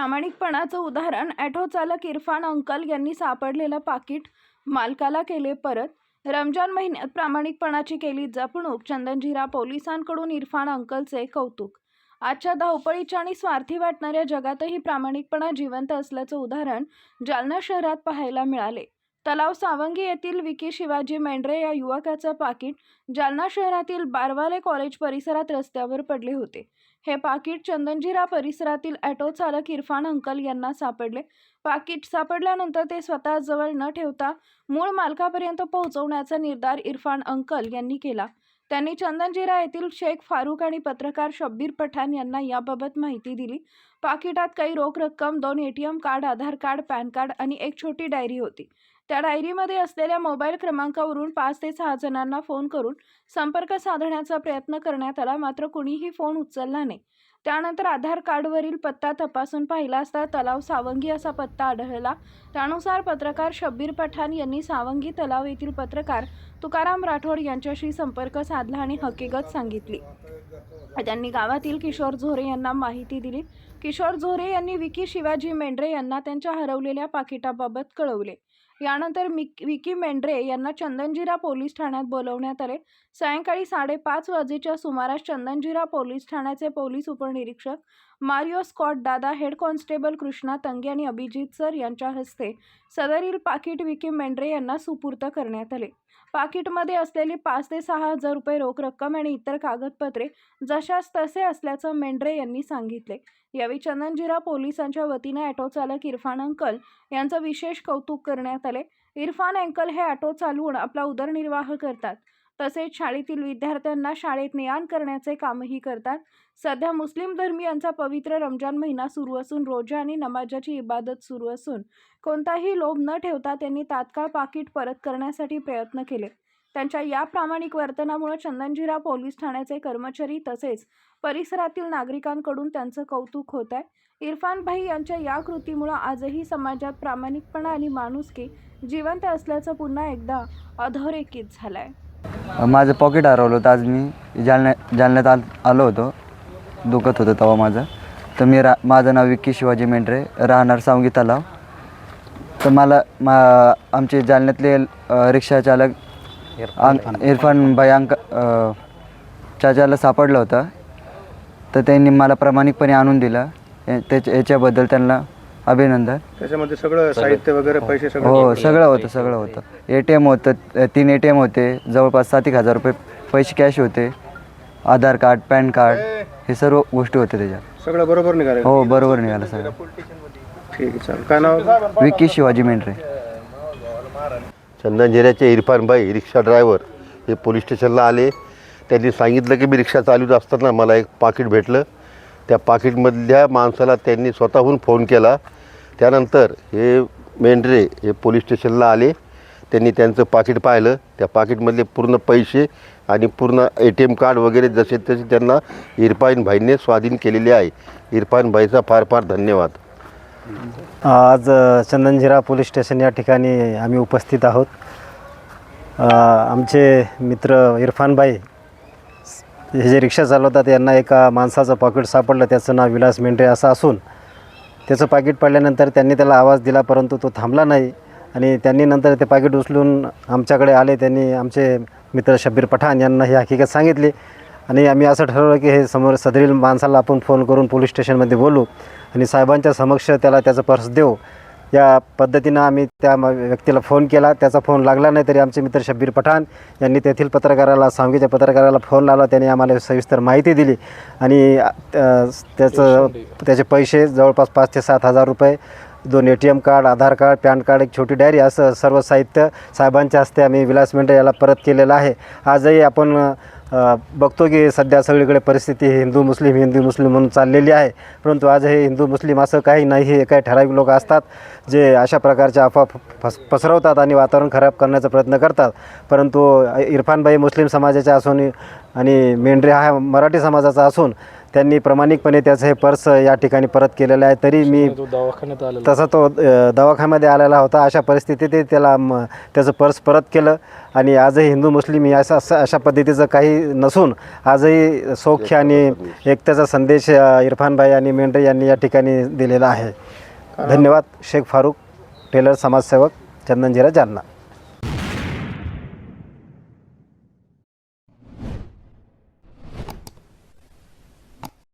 प्रामाणिकपणाचं उदाहरण ॲटो चालक इरफान अंकल यांनी सापडलेलं पाकीट मालकाला केले परत. रमजान महिन्यात प्रामाणिकपणाची केली जपणूक. चंदनजीरा पोलिसांकडून इरफान अंकलचे कौतुक. आजच्या धावपळीच्या आणि स्वार्थी वाटणाऱ्या जगातही प्रामाणिकपणा जिवंत असल्याचं उदाहरण जालना शहरात पाहायला मिळाले. तलाव सावंगी येथील विकी शिवाजी मेंढरे या युवकाचं पाकीट जालना शहरातील बारवाले कॉलेज परिसरात रस्त्यावर पडले होते. हे पाकीट चंदनजीरा परिसरातील ॲटो चालक इरफान अंकल यांना सापडले. पाकीट सापडल्यानंतर ते स्वतः जवळ न ठेवता मूळ मालकापर्यंत पोहोचवण्याचा निर्धार इरफान अंकल यांनी केला. त्यांनी चंदनजीरा येथील शेख फारूक आणि पत्रकार शब्बीर पठाण यांना याबाबत माहिती दिली. पाकिटात काही रोख रक्कम, 2 ATM कार्ड, आधार कार्ड, पॅन कार्ड आणि एक छोटी डायरी होती. त्या डायरीमध्ये असलेल्या मोबाईल क्रमांकावरून 5 ते 6 जणांना फोन करून संपर्क साधण्याचा प्रयत्न करण्यात आला, मात्र कुणीही फोन उचलला नाही. त्यानंतर आधार कार्डवरील पत्ता तपासून पाहिला असता तलाव सावंगी असा पत्ता आढळला. त्यानुसार पत्रकार शब्बीर पठाण यांनी सावंगी तलाव येथील पत्रकार तुकाराम राठोड यांच्याशी संपर्क साधला आणि हकीकत सांगितली. त्यांनी गावातील किशोर झोरे यांना माहिती दिली. किशोर झोरे यांनी विकी शिवाजी मेंढरे यांना त्यांच्या हरवलेल्या पाकिटाबाबत कळवले. यानंतर विकी मेंढरे यांना चंदनजीरा पोलीस ठाण्यात बोलवण्यात आले. सायंकाळी 5:30 वाजेच्या सुमारास चंदनजीरा पोलीस ठाण्याचे पोलीस उपनिरीक्षक मारिओ स्कॉट दादा, हेड कॉन्स्टेबल कृष्णा तंगे आणि अभिजित सर यांच्या हस्ते सदरील पाकीट विकी मेंढरे यांना सुपूर्द करण्यात आले. पाकीटमध्ये असलेली 5 ते 6 हजार रुपये रोख रक्कम आणि इतर कागदपत्रे जशास तसे असल्याचं मेंढरे यांनी सांगितले. यावेळी चंदनजीरा पोलिसांच्या वतीने ॲटो चालक इरफान अंकल यांचं विशेष कौतुक करण्यात आले. इरफान अंकल हे ॲटो चालवून आपला उदरनिर्वाह करतात. तसेच शाळेतील विद्यार्थ्यांना शाळेत ने-आण करण्याचे कामही करतात. सध्या मुस्लिम धर्मियांचा पवित्र रमजान महिना सुरू असून रोजा आणि नमाजाची इबादत सुरू असून कोणताही लोभ न ठेवता त्यांनी तात्काळ पाकीट परत करण्यासाठी प्रयत्न केले. त्यांच्या या प्रामाणिक वर्तनामुळे चंदनजीरा पोलीस ठाण्याचे कर्मचारी तसेच परिसरातील नागरिकांकडून त्यांचं कौतुक होत आहे. इरफान भाई यांच्या या कृतीमुळे आजही समाजात प्रामाणिकपणा आणि माणुसकी जिवंत असल्याचं पुन्हा एकदा अधोरेखित झालं आहे. माझं पॉकेट हरवलं होतं. आज मी जालन्यात आलो होतो. दुखत होतं तेव्हा माझं. तर माझं नाव विकी शिवाजी मेंढरे, राहणार सावंगी तलाव. तर मला आमचे जालन्यातले रिक्षा चालक इरफान भाई चाचाला सापडलं होतं. तर त्यांनी मला प्रामाणिकपणे आणून दिलं. याच्याबद्दल त्यांना अभिनंदन. त्याच्यामध्ये सगळं साहित्य वगैरे, पैसे सगळं? हो, सगळं होतं. ATM होतं, 3 ATM होते, जवळपास 7,000 रुपये पैसे कॅश होते, आधार कार्ड, पॅन कार्ड, हे सर्व गोष्टी होते त्याच्यात. सगळं बरोबर निघालं? हो, बरोबर निघालं सगळं. ठीक आहे, चालेल. काय नाव? विकी शिवाजी मेंढरे. चंदनजिऱ्याचे इरफान भाई रिक्षा ड्रायव्हर हे पोलीस स्टेशनला आले. त्यांनी सांगितलं की मी रिक्षा चालवत असताना मला एक पाकीट भेटलं. त्या पाकीटमधल्या माणसाला त्यांनी स्वतःहून फोन केला. त्यानंतर हे मेंढरे हे पोलीस स्टेशनला आले. त्यांनी त्यांचं पाकीट पाहिलं. त्या पाकीटमधले पूर्ण पैसे आणि पूर्ण ATM कार्ड वगैरे जसे तसे त्यांना इरफान भाईने स्वाधीन केलेले आहे. इरफान भाईचा फार फार धन्यवाद. आज चंदनजीरा पोलीस स्टेशन या ठिकाणी आम्ही उपस्थित आहोत. आमचे मित्र इरफान भाई हे जे रिक्षा चालवतात यांना एका माणसाचं पाकीट सापडलं. त्याचं नाव विलास मेंढरे असं असून त्याचं पाकीट पडल्यानंतर त्यांनी त्याला आवाज दिला, परंतु तो थांबला नाही आणि त्यांनी नंतर ते पाकीट उचलून आमच्याकडे आले. त्यांनी आमचे मित्र शब्बीर पठाण यांना ही हकीकत सांगितली आणि आम्ही असं ठरवलं की हे समोर सदरील माणसाला आपण फोन करून पोलीस स्टेशनमध्ये बोलू आणि साहेबांच्या समक्ष त्याला त्याचं पर्स देऊ. या पद्धतीनं आम्ही त्या व्यक्तीला फोन केला. त्याचा फोन लागला नाही तरी आमचे मित्र शब्बीर पठाण यांनी तेथील पत्रकाराला, सावंगीच्या पत्रकाराला फोन लावला. त्यांनी आम्हाला सविस्तर माहिती दिली आणि त्याचे पैसे जवळपास 5 ते 7 हजार रुपये, 2 ATM कार्ड, आधार कार्ड, पॅन कार्ड, एक छोटी डायरी असं सर्व साहित्य साहेबांच्या हस्ते आम्ही विलास मेंढरे याला परत केलेलं आहे. आजही आपण बघतो की सध्या सगळीकडे परिस्थिती हिंदू मुस्लिम म्हणून चाललेली आहे, परंतु आज हे हिंदू मुस्लिम असं काही नाही. हे काही ठराविक लोक असतात जे अशा प्रकारच्या अफवा पसरवतात आणि वातावरण खराब करण्याचा प्रयत्न करतात. परंतु इरफान भाई मुस्लिम समाजाचा असून आणि मेंढरे हा मराठी समाजाचा असून त्यांनी प्रामाणिकपणे त्याचं हे पर्स या ठिकाणी परत केलेलं आहे. तरी मी तसा तो दवाखान्यामध्ये आलेला होता. अशा परिस्थितीत त्याला त्याचं पर्स परत केलं आणि आजही हिंदू मुस्लिम या अशा पद्धतीचं काही नसून आजही सौख्य आणि एकतेचा संदेश इरफानभाई आणि मेंढरे यांनी या ठिकाणी दिलेला आहे. धन्यवाद. शेख फारूक टेलर, समाजसेवक, चंदनजिरा, जालना.